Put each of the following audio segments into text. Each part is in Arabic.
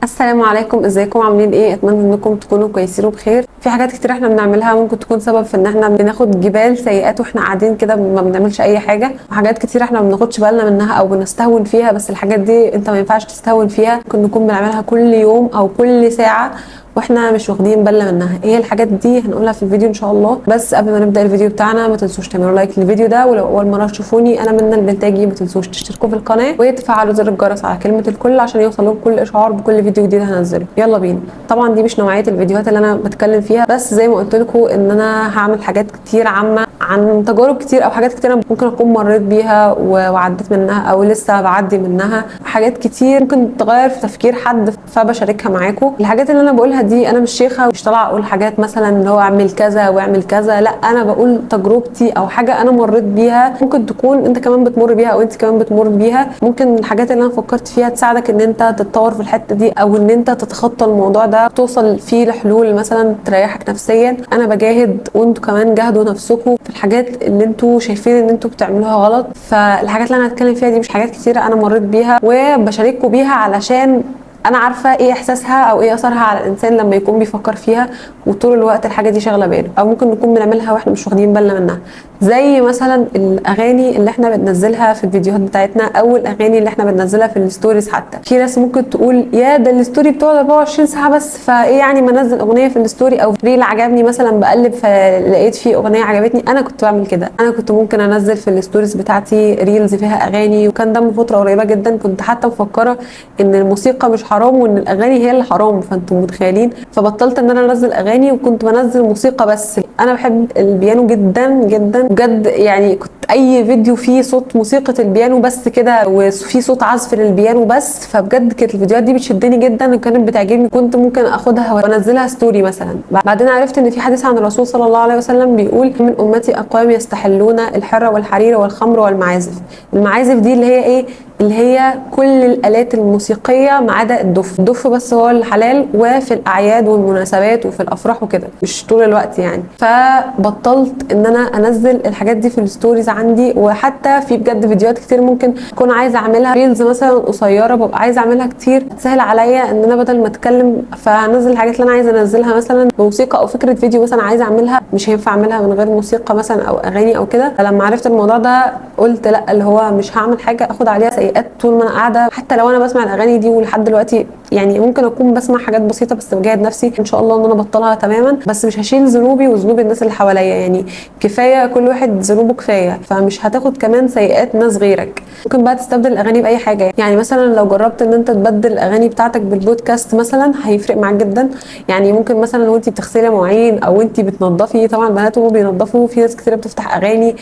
السلام عليكم، ازيكم عاملين ايه؟ اتمنى انكم تكونوا كويسين وبخير. في حاجات كتير احنا بنعملها ممكن تكون سبب في ان احنا بناخد جبال سيئات واحنا قاعدين كده ما بنعملش اي حاجه، وحاجات كتير احنا ما بناخدش بالنا منها او بنستهون فيها، بس الحاجات دي انت ما ينفعش تستهون فيها. ممكن نكون بنعملها كل يوم او كل ساعه واحنا مش واخدين بالنا منها. ايه الحاجات دي؟ هنقولها في الفيديو ان شاء الله. بس قبل ما نبدا الفيديو بتاعنا ما تنسوش تعملوا لايك للفيديو ده، ولو اول مره تشوفوني انا منى البلتاجي ما تنسوش تشتركوا في القناه وتفعلوا زر الجرس على كلمه الكل عشان يوصلكم كل اشعار بكل فيديو جديد هنزله. يلا بينا. طبعا دي مش نوعيه الفيديوهات اللي انا بتكلم فيها، بس زي ما قلت لكم ان انا هعمل حاجات كتير عامه عن تجارب كتير او حاجات كتير أنا ممكن اكون مريت بيها وعديت منها او لسه بعدي منها. حاجات كتير ممكن تغير في تفكير حد فبشاركها معاكم. الحاجات اللي انا بقولها دي انا مش شيخه، مش طالعه اقول حاجات مثلا اللي هو اعمل كذا واعمل كذا، لا انا بقول تجربتي او حاجه انا مريت بيها، ممكن تكون انت كمان بتمر بيها او انت كمان بتمر بيها. ممكن الحاجات اللي انا فكرت فيها تساعدك ان انت تتطور في الحته دي او ان انت تتخطى الموضوع ده، توصل فيه لحلول مثلا تريحك نفسيا. انا بجاهد وانتوا كمان جاهدوا نفسكم في الحاجات اللي انتوا شايفين ان انتوا بتعملوها غلط. فالحاجات اللي انا هتكلم فيها دي مش حاجات كتيره انا مريت بيها وبشارككم بيها علشان انا عارفه ايه احساسها او ايه اثرها على الانسان لما يكون بيفكر فيها وطول الوقت الحاجه دي شاغله باله، او ممكن نكون بنعملها واحنا مش واخدين بالنا منها. زي مثلا الاغاني اللي احنا بننزلها في الفيديوهات بتاعتنا او الاغاني اللي احنا بننزلها في الستوريز. حتى في ناس ممكن تقول يا ده الستوري بتقعد 24 ساعه بس، فايه يعني ما انزل اغنيه في الستوري، او ريل عجبني مثلا بقلب فلقيت فيه اغنيه عجبتني. انا كنت بعمل كده، انا كنت ممكن انزل في الستوريز بتاعتي ريلز فيها اغاني، وكان ده من فتره قريبه جدا. كنت حتى مفكره ان الموسيقى مش حرام وان الاغاني هي اللي حرام، فانتم متخيلين. فبطلت ان انا انزل اغاني وكنت بنزل موسيقى بس. انا بحب البيانو جدا جدا بجد، يعني كنت اي فيديو فيه صوت موسيقى البيانو بس كده وفي صوت عزف للبيانو بس، فبجد كانت الفيديوهات دي بتشدني جدا وكانت بتعجبني. كنت ممكن اخدها وانزلها ستوري مثلا. بعدين عرفت ان في حديث عن الرسول صلى الله عليه وسلم بيقول من امتي اقوام يستحلون الحر والحرير والخمر والمعازف. المعازف دي اللي هي ايه؟ اللي هي كل الالات الموسيقيه ما عدا الدف. الدف بس هو الحلال، وفي الاعياد والمناسبات وفي الافراح وكده، مش طول الوقت يعني. فبطلت ان انا انزل الحاجات دي في الستوريز عندي. وحتى في بجد فيديوهات كتير ممكن اكون عايزه اعملها ريلز مثلا قصيره، ببقى عايزه اعملها كتير تسهل عليا ان انا بدل ما اتكلم فهنزل الحاجات اللي انا عايزه انزلها مثلا بموسيقى، او فكره فيديو مثلا عايزه اعملها مش هينفع اعملها من غير موسيقى مثلا او اغاني او كده. فلما عرفت الموضوع ده قلت لا، اللي هو مش هعمل حاجه اخد عليها سيئات طول ما انا قاعده. حتى لو انا بسمع الاغاني دي ولحد دلوقتي يعني ممكن اكون بسمع حاجات بسيطه، بس بجاهد نفسي ان شاء الله ان انا ابطلها تماما. بس مش هشيل ذنوبي وذنوب الناس اللي حواليا، يعني كفايه كل واحد ذنوبه كفايه، فمش هتاخد كمان سيئات ناس غيرك. ممكن بقى تستبدل الاغاني باي حاجه. يعني مثلا لو جربت ان انت تبدل الاغاني بتاعتك بالبودكاست مثلا هيفرق معاك جدا. يعني ممكن مثلا وانت بتغسلي مواعين او انت بتنظفي، طبعا البنات وهم بينظفوا في ناس كتير بتفتح اغاني،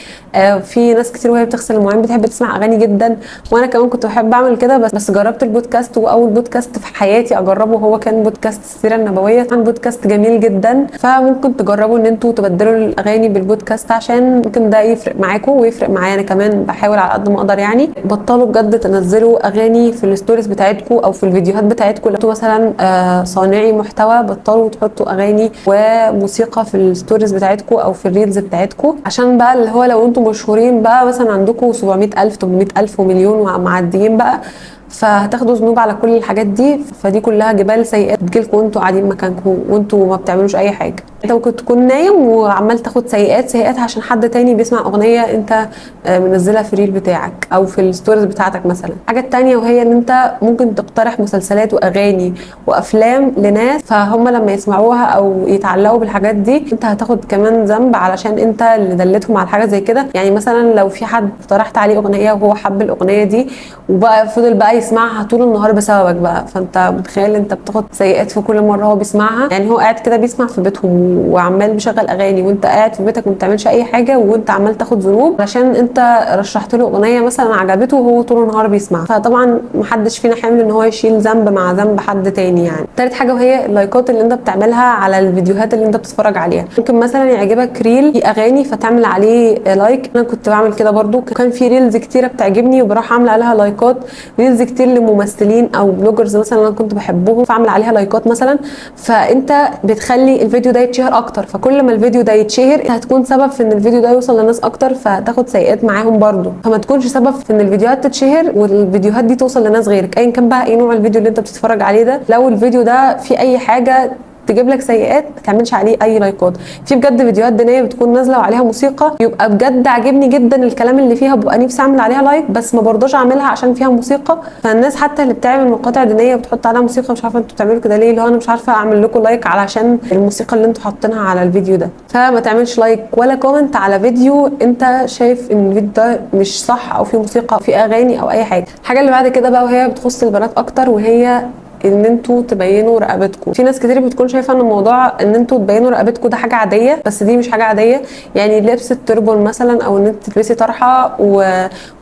في ناس كتير وهي بتغسل المواعين بتحب تسمع اغاني جدا، وانا كمان كنت بحب اعمل كده. بس جربت البودكاست، واول بودكاست في حياتي اجربه هو كان بودكاست السيره النبويه. كان بودكاست جميل جدا، فممكن تجربوا ان انتوا تبدلوا الاغاني بالبودكاست عشان ممكن ده يفرق معاكم ويفرق معايا انا كمان. بحاول على قد ما اقدر يعني. بطلوا بجد تنزلوا اغاني في الستوريز بتاعتكم او في الفيديوهات بتاعتكم. لو انتوا مثلا صانعي محتوى، بطلوا تحطوا اغاني وموسيقى في الستوريز بتاعتكم او في الريلز بتاعتكم، عشان بقى اللي هو لو انتوا مشهورين بقى مثلا عندكم 700,000 800,000 ومليون ومعديين بقى، فهتاخدوا ذنوب على كل الحاجات دي. فدي كلها جبال سيئات بتجيلكم وانتوا قاعدين مكانكم وانتوا ما بتعملوش اي حاجه. انت ممكن تكون نايم وعمال تاخد سيئات عشان حد تاني بيسمع اغنيه انت منزلها في الريل بتاعك او في الستوريز بتاعتك مثلا. حاجه تانية وهي ان انت ممكن تقترح مسلسلات واغاني وافلام لناس، فهم لما يسمعوها او يتعلقوا بالحاجات دي انت هتاخد كمان ذنب علشان انت اللي دلتهم على حاجه زي كده. يعني مثلا لو في حد اقترحت عليه اغنيه وهو حب الاغنيه دي وبقى فضل بقى يسمعها طول النهار بسببك بقى، فانت متخيل انت بتاخد سيئات في كل مره هو بيسمعها. يعني هو قاعد كده بيسمع في بيتهم وعمال بيشغل اغاني، وانت قاعد في بيتك وما بتعملش اي حاجه، وانت عمال تاخد ذنوب عشان انت رشحت له اغنيه مثلا عجبته وهو طول النهار بيسمعها. فطبعا محدش فينا حامل ان هو يشيل ذنب مع ذنب حد تاني. يعني تالت حاجه وهي اللايكات اللي انت بتعملها على الفيديوهات اللي انت بتتفرج عليها. ممكن مثلا يعجبك ريل في اغاني فتعمل عليه لايك. انا كنت بعمل كده برضو، كان في ريلز كتيره بتعجبني وبروح عامله عليها لايكات. ريلز كتير لممثلين او بلوجرز مثلا انا كنت بحبهم فاعمل عليها لايكات مثلا، فانت بتخلي الفيديو ده يتشهر اكتر، فكل ما الفيديو ده يتشهر هتكون سبب في ان الفيديو ده يوصل لناس اكتر فتاخد سيئات معاهم برضو، فما تكونش سبب في ان الفيديوهات تتشهر والفيديوهات دي توصل لناس غيرك ايا كان بقى ايه نوع الفيديو اللي انت بتتفرج عليه ده. لو الفيديو ده فيه اي حاجه تجيب لك سيئات ما تعملش عليه اي لايكات. في بجد فيديوهات دينيه بتكون نازله وعليها موسيقى يبقى بجد عاجبني جدا الكلام اللي فيها، ببقى نفسي اعمل عليها لايك بس ما برضاش اعملها عشان فيها موسيقى. فالناس حتى اللي بتعمل مقاطع دينيه وبتحط عليها موسيقى مش عارفه انتوا بتعملوا كده ليه، اللي هو انا مش عارفه اعمل لكم لايك علشان الموسيقى اللي انتوا حاطينها على الفيديو ده. فما تعملش لايك ولا كومنت على فيديو انت شايف ان الفيديو ده مش صح او فيه موسيقى او فيه اغاني او اي حاجه. الحاجه اللي بعد كده بقى وهي بتخص البنات اكتر، وهي ان انتوا تبينوا رقبتكم. في ناس كتير بتكون شايفه ان الموضوع ان انتوا تبينوا رقبتكم ده حاجه عاديه، بس دي مش حاجه عاديه. يعني لبس التربون مثلا او ان انت تلبسي طرحه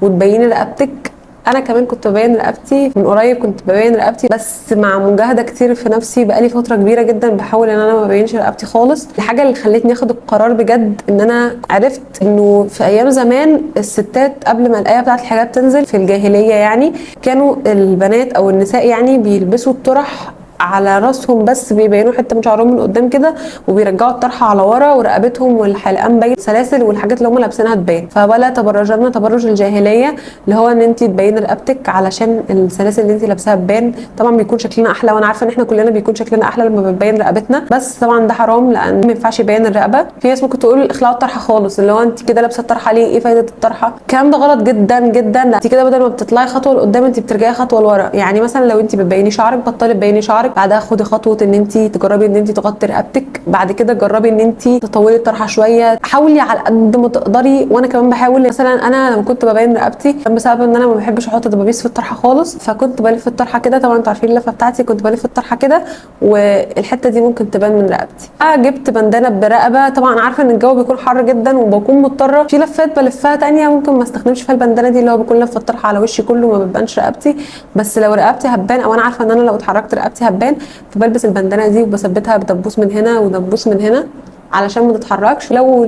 وتبيني رقبتك. انا كمان كنت ببين رقبتي من قريب، كنت ببين رقبتي بس مع مجاهده كتير في نفسي بقالي فتره كبيره جدا بحاول ان انا ما ببينش رقبتي خالص. الحاجه اللي خلتني اخد القرار بجد ان انا عرفت انه في ايام زمان الستات قبل ما الايه بتاعت الحجاب تنزل في الجاهليه يعني كانوا البنات او النساء يعني بيلبسوا الطرح على راسهم بس بيبينوا حته من شعرهم من قدام كده، وبيرجعوا الطرحه على ورا ورقبتهم والحلقان باين، سلاسل والحاجات اللي هم لابسينها تبان. فولا تبرجنا تبرج الجاهليه اللي هو ان انت تبيني رقبتك علشان السلاسل اللي انت لابساها تبان. طبعا بيكون شكلنا احلى، وانا عارفه ان احنا كلنا بيكون شكلنا احلى لما بنبين رقبتنا، بس طبعا ده حرام لان ما ينفعش يبين الرقبه. في ناس ممكن تقول اخلعوا الطرحه خالص، اللي هو انت كده لابسه الطرحه ليه، ايه فايده الطرحه؟ الكلام ده غلط جدا جدا. لا، انت كده بدل ما بتطلعي خطوه لقدام انت بترجعي خطوه لورا. يعني مثلا لو انت بتبيني شعرك بطلي تبيني شعرك، بعدها خدي خطوه ان انت تجربي ان انت تغطي رقبتك، بعد كده جربي ان انت تطولي الطرحه شويه، حاولي على قد ما تقدري. وانا كمان بحاول. مثلا انا لما كنت ببين رقبتي كان بسبب ان انا ما بحبش احط دبابيس في الطرحه خالص، فكنت بلف الطرحه كده. طبعا انتوا عارفين اللفه بتاعتي، كنت بلف الطرحه كده والحته دي ممكن تبان من رقبتي. جبت بندانه برقبه. طبعا عارفه ان الجو بيكون حر جدا وبكون مضطره في لفات بلفها تانية ممكن ما استخدمش فيها البندانه دي، اللي هو بكون لفه الطرحه على وشي كله ما بتبانش رقبتي. بس لو رقبتي هتبان او انا عارفه ان انا لو اتحركت رقبتي هتبان، فبلبس البندانه دي وبثبتها بدبوس من هنا ودبوس من هنا علشان ما تتحركش. لو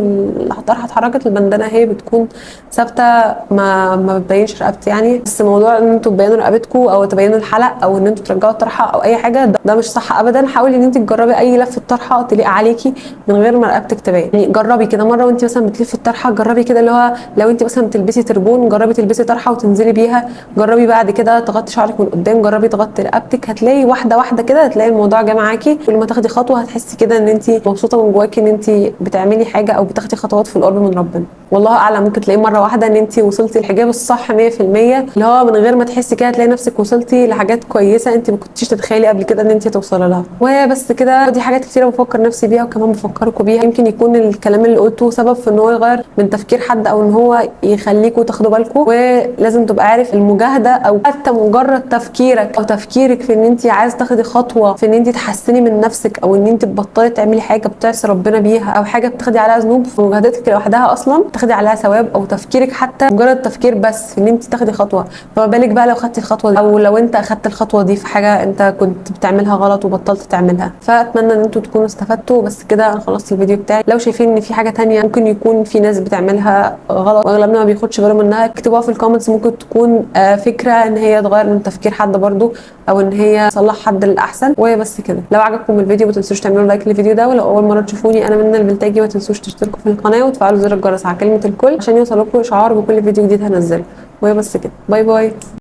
الطرحه اتحركت البندانه هي بتكون ثابته ما بتبينش رقبتي يعني. بس موضوع ان انتوا تبينوا رقبتكم او تبينوا الحلق او ان انتوا ترجعوا الطرحه او اي حاجه ده مش صح ابدا. حاولي ان انت تجربي اي لفه طرحه تليق عليكي من غير ما رقبتك تبين. يعني جربي كده مره وانت مثلا بتلفي الطرحه، جربي كده اللي هو لو انت مثلا بتلبسي تربون جربي تلبسي طرحه وتنزلي بيها. جربي بعد كده تغطي شعرك من قدام، جربي تغطي رقبتك. هتلاقي واحده واحده كده هتلاقي الموضوع جه معاكي. كل ما تاخدي خطوه هتحسي كده ان انت مبسوطه من جواكي ان انت بتعملي حاجه او بتاخدي خطوات في القرب من ربنا. والله اعلم ممكن تلاقي مره واحده ان انت وصلتي الحجاب الصح 100%، اللي هو من غير ما تحسي كده هتلاقي نفسك وصلتي لحاجات كويسه انت ما كنتيش تتخيلي قبل كده ان انت توصلي لها. وبس كده، دي حاجات كتيره بفكر نفسي بيها وكمان بفكركم بيها. يمكن يكون الكلام اللي قلته سبب في ان هو يغير من تفكير حد او ان هو يخليكم تاخدوا بالكم. ولازم تبقى عارف المجاهده او حتى مجرد تفكيرك او تفكيرك في ان انت عايز تاخدي خطوه في ان انت تحسني من نفسك او ان انت تبطلي تعملي حاجه بتعصي ربنا بيها او حاجه بتاخدي عليها ذنوب، في مجاهدتك لوحدها اصلا تاخدي عليها ثواب. او تفكيرك حتى مجرد تفكير بس في ان انت تاخدي خطوه، فما بالك بقى لو خدتي الخطوه دي او لو انت اخدت الخطوه دي في حاجه انت كنت بتعملها غلط وبطلت تعملها. فاتمنى ان انتوا تكونوا استفدتوا. بس كده انا خلصت الفيديو بتاعي. لو شايفين ان في حاجه تانية ممكن يكون في ناس بتعملها غلط واغلبنا ما بياخدش باله منها، اكتبوها في الكومنتس. ممكن تكون فكره ان هي تغير من تفكير حد برضو او ان هي تصلح حد للاحسن. وبس كده، لو عجبكم الفيديو ما تنسوش تعملوا لايك للفيديو ده، ولو اول مره تشوفوني انا منى البلتاجي ما تنسوش تشتركوا في القناه وتفعلوا زر الجرس على كلمه الكل عشان يوصلكم اشعار بكل فيديو جديد هنزله. وبس كده، باي باي.